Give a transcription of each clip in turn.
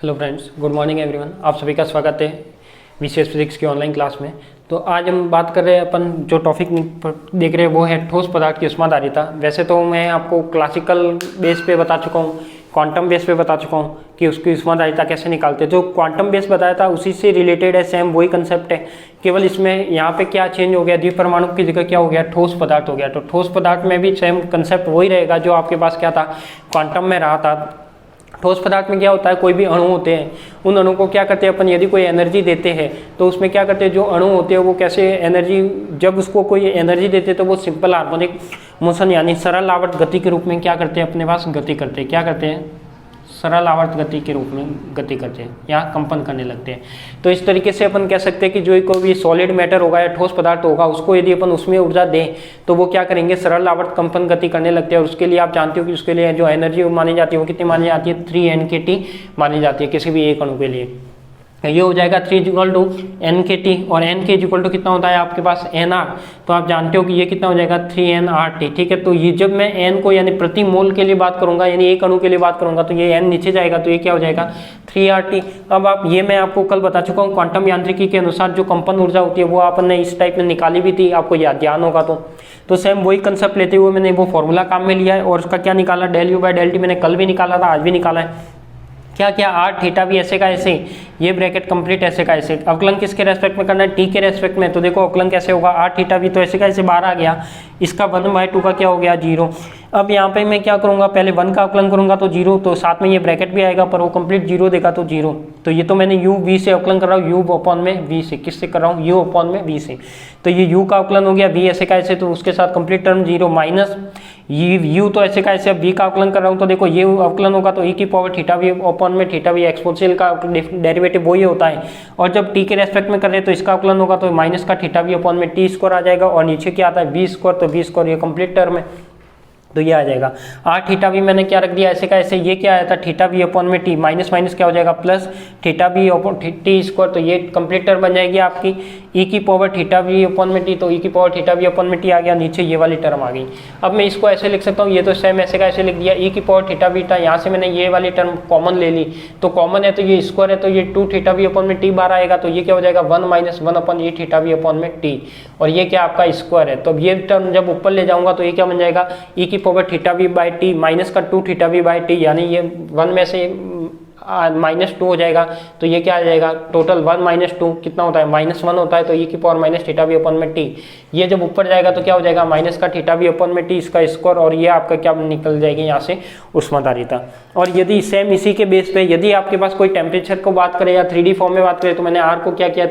Hello friends, good morning everyone. आप सभी का स्वागत है विशेष फिजिक्स की ऑनलाइन क्लास में। तो आज हम बात कर रहे हैं, अपन जो टॉपिक देख रहे हैं वो है ठोस पदार्थ की ऊष्माधारिता। वैसे तो मैं आपको क्लासिकल बेस पे बता चुका हूँ, क्वांटम बेस पे बता चुका हूँ कि उसकी ऊष्माधारिता कैसे निकालते हैं। जो क्वांटम बेस बताया था उसी से रिलेटेड है, सेम वही कंसेप्ट है। केवल इसमें यहाँ पे क्या चेंज हो गया, द्विपरमाणु की जगह क्या हो गया, ठोस पदार्थ हो गया। तो ठोस पदार्थ में भी सेम कंसेप्ट वही रहेगा जो आपके पास क्या था, क्वांटम में रहा था। ठोस पदार्थ में क्या होता है, कोई भी अणु होते हैं, उन अणु को क्या करते हैं अपन, यदि कोई एनर्जी देते हैं तो उसमें क्या करते हैं, जो अणु होते हैं वो कैसे एनर्जी, जब उसको कोई एनर्जी देते हैं तो वो सिंपल हार्मोनिक मोशन यानी सरल आवर्त गति के रूप में क्या करते हैं, अपने पास गति करते हैं। क्या करते हैं, सरल आवर्त गति के रूप में गति करते हैं या कंपन करने लगते हैं। तो इस तरीके से अपन कह सकते हैं कि जो कोई भी सॉलिड मैटर होगा या ठोस पदार्थ होगा, उसको यदि अपन उसमें ऊर्जा दें तो वो क्या करेंगे, सरल आवर्त कंपन गति करने लगते हैं। और उसके लिए आप जानते हो कि उसके लिए जो एनर्जी मानी जाती है वो कितनी मानी जाती है, 3 मानी जाती है किसी भी एक अणु के लिए। ये हो जाएगा 3 = NKT और NK = कितना होता है आपके पास, NR। तो आप जानते हो कि ये कितना हो जाएगा, 3NRT। ठीक है, तो ये जब मैं N को यानी प्रति मोल के लिए बात करूंगा, यानी एक अणु के लिए बात करूंगा, तो ये N नीचे जाएगा तो ये क्या हो जाएगा, 3RT। अब आप ये मैं आपको कल बता चुका हूँ, क्वांटम यांत्रिकी के अनुसार जो कंपन ऊर्जा होती है वो आपने इस टाइप में निकाली भी थी, आपको याद ध्यान होगा। तो सेम वही कंसेप्ट लेते हुए मैंने वो फॉर्मूला काम में लिया है और उसका क्या निकाला, ∂U/∂T मैंने कल भी निकाला था, आज भी निकाला है। क्या क्या, r θ भी ऐसे का ऐसे, ये ब्रैकेट कंप्लीट ऐसे का ऐसे। अवकलन किसके रेस्पेक्ट में करना है, t के रेस्पेक्ट में। तो देखो अवकलन कैसे होगा, r θ भी तो ऐसे का ऐसे बाहर आ गया, इसका 1/2 का क्या हो गया, 0। अब यहाँ पे मैं क्या करूंगा, पहले 1 का अवकलन करूंगा तो 0, तो साथ में ये ब्रैकेट भी आएगा पर वो कंप्लीट 0 देगा तो 0। तो ये तो मैंने u v से अवकलन कर रहा हूँ, u/v से, किससे कर रहा हूँ, u/v से। तो ये u का अवकलन हो गया, v ऐसे का ऐसे, तो उसके साथ कंप्लीट टर्म 0 माइनस u तो ऐसे का ऐसे। अब v का अवकलन कर रहा हूँ तो देखो ये अवकलन होगा तो e⁻θv/में θv एक्सपोनेंशियल का डेरिवेटिव वही होता है। और जब t के रेस्पेक्ट में कर रहे हैं तो इसका अवकलन होगा तो माइनस का θv/में t² आ जाएगा और नीचे क्या आता है, v²। तो v² ये कंप्लीट टर्म है तो ये आ जाएगा। r θ भी मैंने क्या रख दिया ऐसे का ऐसे, ये क्या आया था, θv/में t, माइनस माइनस क्या हो जाएगा प्लस θv/t²। तो ये कंप्लीट टर्म बन जाएगी आपकी e⁻θv/में t। तो e⁻θv/में t आ गया, नीचे ये वाली टर्म आ गई। अब मैं इसको ऐसे लिख सकता हूँ, ये तो सेम ऐसे का ऐसे लिख दिया, e⁻θv था, यहाँ से मैंने ये वाली टर्म कॉमन ले ली, तो कॉमन है तो ये स्क्वायर है तो ये 2θv/में t बाहर आएगा, तो ये क्या हो जाएगा 1 - 1/e⁻θv/में t। और ये क्या आपका स्क्वायर है। तो ये टर्म जब ऊपर ले जाऊंगा तो ये क्या बन जाएगा, e⁻θv/t माइनस का 2θv/t, यानी ये 1 में से -2 हो जाएगा। तो ये क्या आ जाएगा, टोटल 1 - 2 कितना होता है, -1 होता है। तो e⁻θv/में t, ये जब ऊपर जाएगा तो क्या हो जाएगा, माइनस का θv/में t इसका स्क्वायर, और ये आपका क्या निकल जाएगी यहाँ से, ऊष्माधारिता। और यदि सेम इसी के बेस पे यदि आपके पास कोई टेम्परेचर को बात करें या 3D फॉर्म में बात करें, तो मैंने r को क्या किया,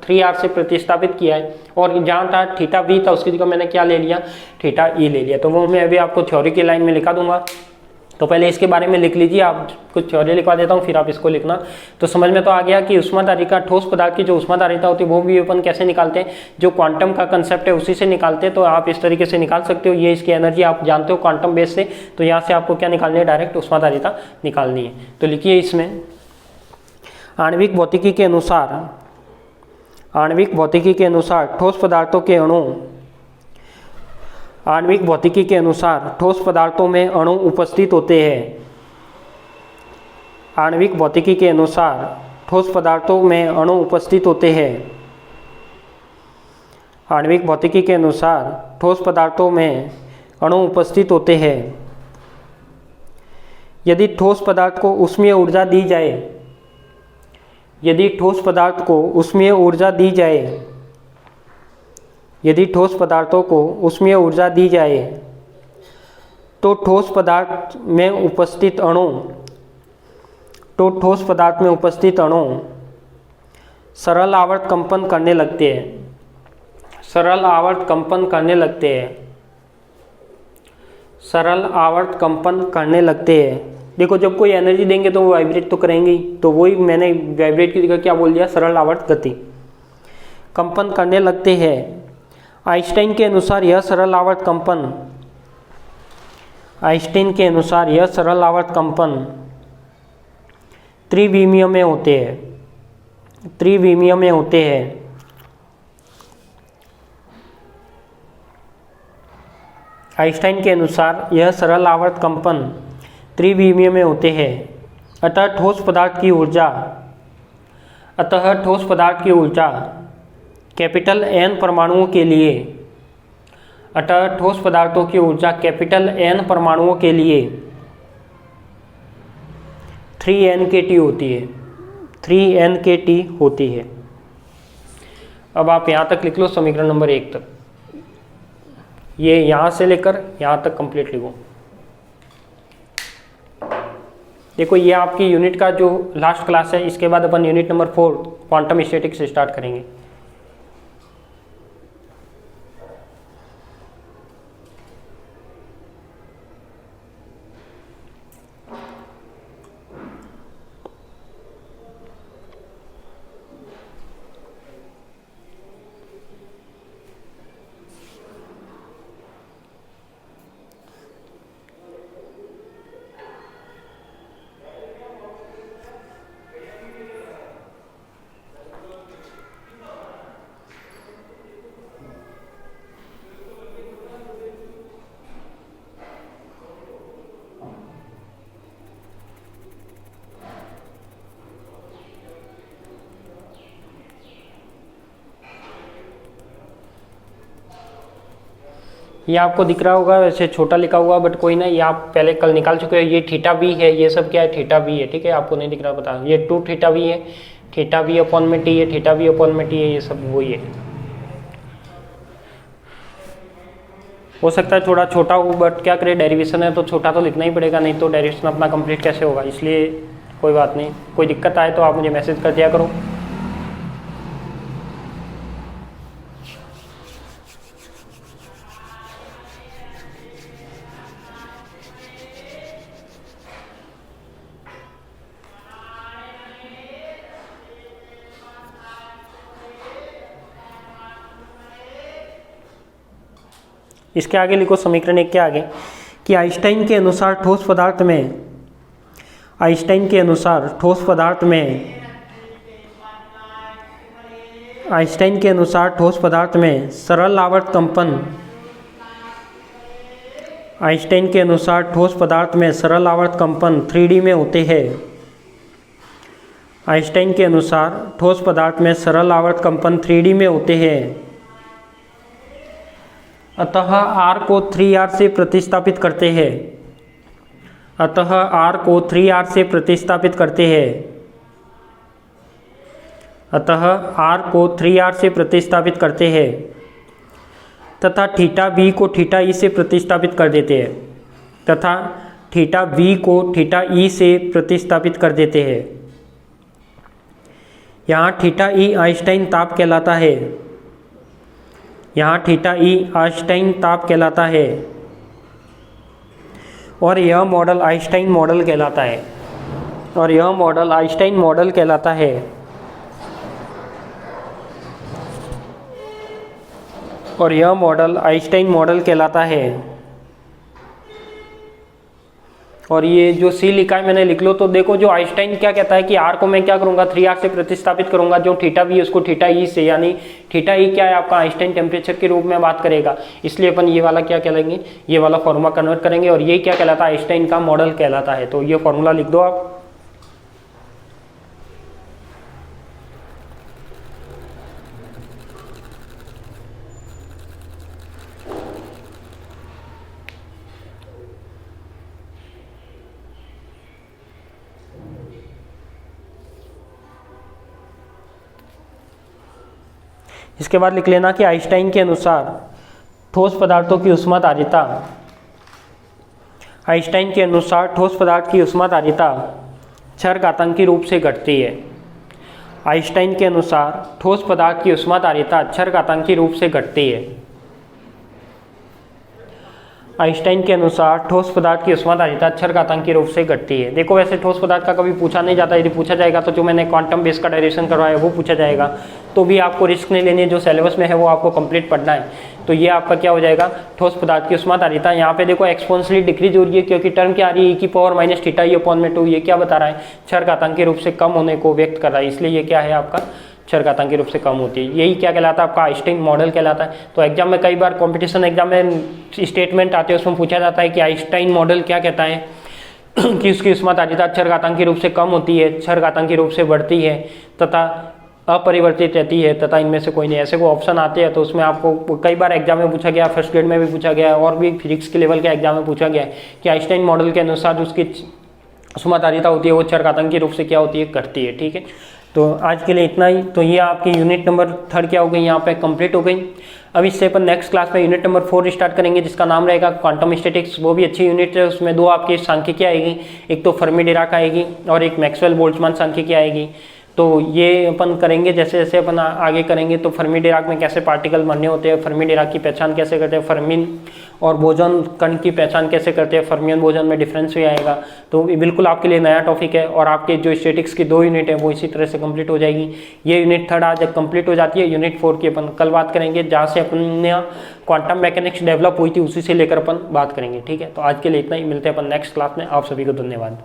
3r से प्रतिस्थापित किया है। और जहाँ था θv था उसकी जगह मैंने क्या ले लिया, θe ले लिया। तो वो मैं अभी आपको थ्योरी की लाइन में लिखा दूंगा, तो पहले इसके बारे में लिख लीजिए। आप कुछ थ्योरी लिखवा देता हूँ फिर आप इसको लिखना। तो समझ में तो आ गया कि ऊष्माधारिता, ठोस पदार्थ की जो ऊष्माधारिता होती है वो भी अपन कैसे निकालते हैं, जो क्वांटम का कंसेप्ट है उसी से निकालते हैं। तो आप इस तरीके से निकाल सकते हो, ये इसकी एनर्जी आप जानते हो क्वांटम बेस से। तो यहाँ से आपको क्या निकालनी है, डायरेक्ट ऊष्माधारिता निकालनी है। तो लिखिए इसमें, आणविक भौतिकी के अनुसार ठोस पदार्थों के अणु, आणविक भौतिकी के अनुसार ठोस पदार्थों में अणु उपस्थित होते हैं। आणविक भौतिकी के अनुसार ठोस पदार्थों में अणु उपस्थित होते हैं। आणविक भौतिकी के अनुसार ठोस पदार्थों में अणु उपस्थित होते हैं। यदि ठोस पदार्थ को ऊष्मीय ऊर्जा दी जाए, यदि ठोस पदार्थ को ऊष्मीय ऊर्जा दी जाए, यदि ठोस पदार्थों को ऊष्मीय ऊर्जा दी जाए तो ठोस पदार्थ में उपस्थित अणु सरल आवर्त कंपन करने लगते हैं, सरल आवर्त कंपन करने लगते हैं, सरल आवर्त कंपन करने लगते हैं। देखो जब कोई एनर्जी देंगे तो वो वाइब्रेट तो करेंगे ही, तो वही मैंने वाइब्रेट की जगह क्या बोल दिया, सरल आवर्त गति, कंपन करने लगते हैं। आइंस्टाइन के अनुसार यह सरल आवर्त कंपन, आइंस्टाइन के अनुसार यह सरल आवर्त कंपन त्रिविमीय में होते हैं, त्रिविमीय में होते हैं। आइंस्टाइन के अनुसार यह सरल आवर्त कंपन त्रिविमीय में होते हैं। अतः ठोस पदार्थ की ऊर्जा कैपिटल N परमाणुओं के लिए, अतः ठोस पदार्थों की ऊर्जा कैपिटल N परमाणुओं के लिए 3 kT होती है, 3 kT होती है। अब आप यहाँ तक लिख लो समीकरण नंबर 1 तक, ये यहाँ से लेकर यहाँ तक कंप्लीट लिखो। देखो ये आपकी यूनिट का जो लास्ट क्लास है, इसके बाद अपन unit number 4 quantum statics start करेंगे। ये आपको दिख रहा होगा, वैसे छोटा लिखा हुआ बट कोई ना, ये आप पहले कल निकाल चुके हो। ये थीटा बी है, ये सब क्या है, थीटा बी है, ठीक है, आपको नहीं दिख रहा बता, ये 2 थीटा बी है, थीटा बी अपॉन में टी है, थीटा बी अपॉन में टी है, ये सब वही है। हो सकता है थोड़ा छोटा हो बट क्या करे, डेरिवेशन है तो छोटा तो लिखना ही पड़ेगा, नहीं तो डेरिवेशन अपना कंप्लीट कैसे होगा। इसलिए कोई बात नहीं, कोई दिक्कत आए तो आप मुझे मैसेज कर दिया करो। इसके आगे लिखो समीकरण 1 के आगे कि आइंस्टाइन के अनुसार ठोस पदार्थ में सरल आवर्त कंपन 3D में होते हैं। आइंस्टाइन के अनुसार ठोस पदार्थ में सरल आवर्त कंपन 3D में होते हैं। अतः R को 3R से प्रतिस्थापित करते हैं। तथा थीटा B को थीटा E से प्रतिस्थापित कर देते हैं। यहाँ थीटा E आइंस्टाइन ताप कहलाता है। और यह मॉडल आइंस्टाइन मॉडल कहलाता है। और ये जो सी लिखा है मैंने लिख लो। तो देखो जो आइंस्टाइन क्या कहता है कि आर को मैं क्या करूंगा 3R से प्रतिस्थापित करूंगा, जो थीटा भी है उसको थीटा ई से, यानी थीटा ई क्या है आपका आइंस्टाइन टेम्परेचर के रूप में बात करेगा। इसलिए अपन ये वाला क्या कहलाएंगे, ये वाला फॉर्मूला कन्वर्ट करेंगे और ये क्या कहलाता है, आइंस्टाइन का मॉडल कहलाता है। तो ये फॉर्मूला लिख दो आप। इसके बाद लिख लेना कि आइंस्टाइन के अनुसार ठोस पदार्थों की ऊष्माधारिता चरघातांकी रूप से घटती है। आइंस्टाइन के अनुसार ठोस पदार्थ की ऊष्माधारिता चरघातांकी रूप से घटती है। आइंस्टाइन के अनुसार ठोस पदार्थ की ऊष्माधारिता चरघातांकी रूप से घटती है। देखो वैसे ठोस पदार्थ का कभी पूछा नहीं जाता, यदि पूछा जाएगा तो जो मैंने क्वांटम बेस का डेरिवेशन करवाया है वो पूछा जाएगा। तो भी आपको रिस्क नहीं लेनी है, जो सिलेबस में है वो आपको कंप्लीट पढ़ना है। तो ये आपका क्या हो जाएगा, ठोस पदार्थ की ऊष्माधारिता। यहाँ पे देखो एक्सपोनेंशियली डिक्रीज हो रही है क्योंकि टर्म क्या आ रही है, e⁻ थीटा ई अपॉन में 2। ये क्या बता रहा है, चरघातांकी रूप से कम होने को व्यक्त कर रहा है, इसलिए ये क्या है आपका चरघातांकी रूप से कम होती है। यही क्या कहलाता है आपका आइंस्टाइन मॉडल कहलाता है। तो एग्जाम में कई बार कंपटीशन एग्जाम में स्टेटमेंट आते हैं, उसमें पूछा जाता है कि आइंस्टाइन मॉडल क्या कहता है, कि उसकी ऊष्माधारिता चरघातांकी रूप से कम होती है, चरघातांकी रूप से बढ़ती है तथा अपरिवर्तित रहती है तथा इनमें से कोई नहीं। ऐसे को ऑप्शन आते हैं तो उसमें आपको कई बार एग्जाम में पूछा गया, फर्स्ट ग्रेड में भी पूछा गया और भी फिजिक्स के लेवल के एग्जाम में पूछा गया है कि आइंस्टाइन मॉडल के अनुसार उसकी ऊष्माधारिता होती है वो चरघातांकी रूप से क्या होती है, घटती है। ठीक है, तो आज के लिए इतना ही। तो ये आपकी यूनिट नंबर 3 क्या हो गई, यहाँ पे कंप्लीट हो गई। अब इससे अपन नेक्स्ट क्लास में यूनिट नंबर 4 स्टार्ट करेंगे जिसका नाम रहेगा क्वांटम स्टैटिक्स। वो भी अच्छी यूनिट है, उसमें 2 आपकी सांख्यिकी आएगी, एक तो फर्मी डिराक आएगी और एक मैक्सवेल बोल्ट्जमान सांख्यिकी आएगी। तो ये अपन करेंगे जैसे जैसे अपन आगे करेंगे। तो फर्मी डिराक में कैसे पार्टिकल बनने होते हैं, फर्मी डिराक की पहचान कैसे करते हैं, फर्मीन और बोजन कण की पहचान कैसे करते हैं, फर्मियन बोजन में डिफरेंस भी आएगा। तो ये बिल्कुल आपके लिए नया टॉपिक है और आपके जो स्टैटिक्स की 2 यूनिट है वो इसी तरह से कंप्लीट हो जाएगी। ये यूनिट 3 आज कंप्लीट हो जाती है। यूनिट 4 की अपन कल बात करेंगे, जहाँ से अपन ने क्वांटम मैकेनिक्स डेवलप हुई थी उसी से लेकर अपन बात करेंगे। ठीक है, तो आज के लिए इतना ही, मिलते हैं अपन नेक्स्ट क्लास में। आप सभी को धन्यवाद।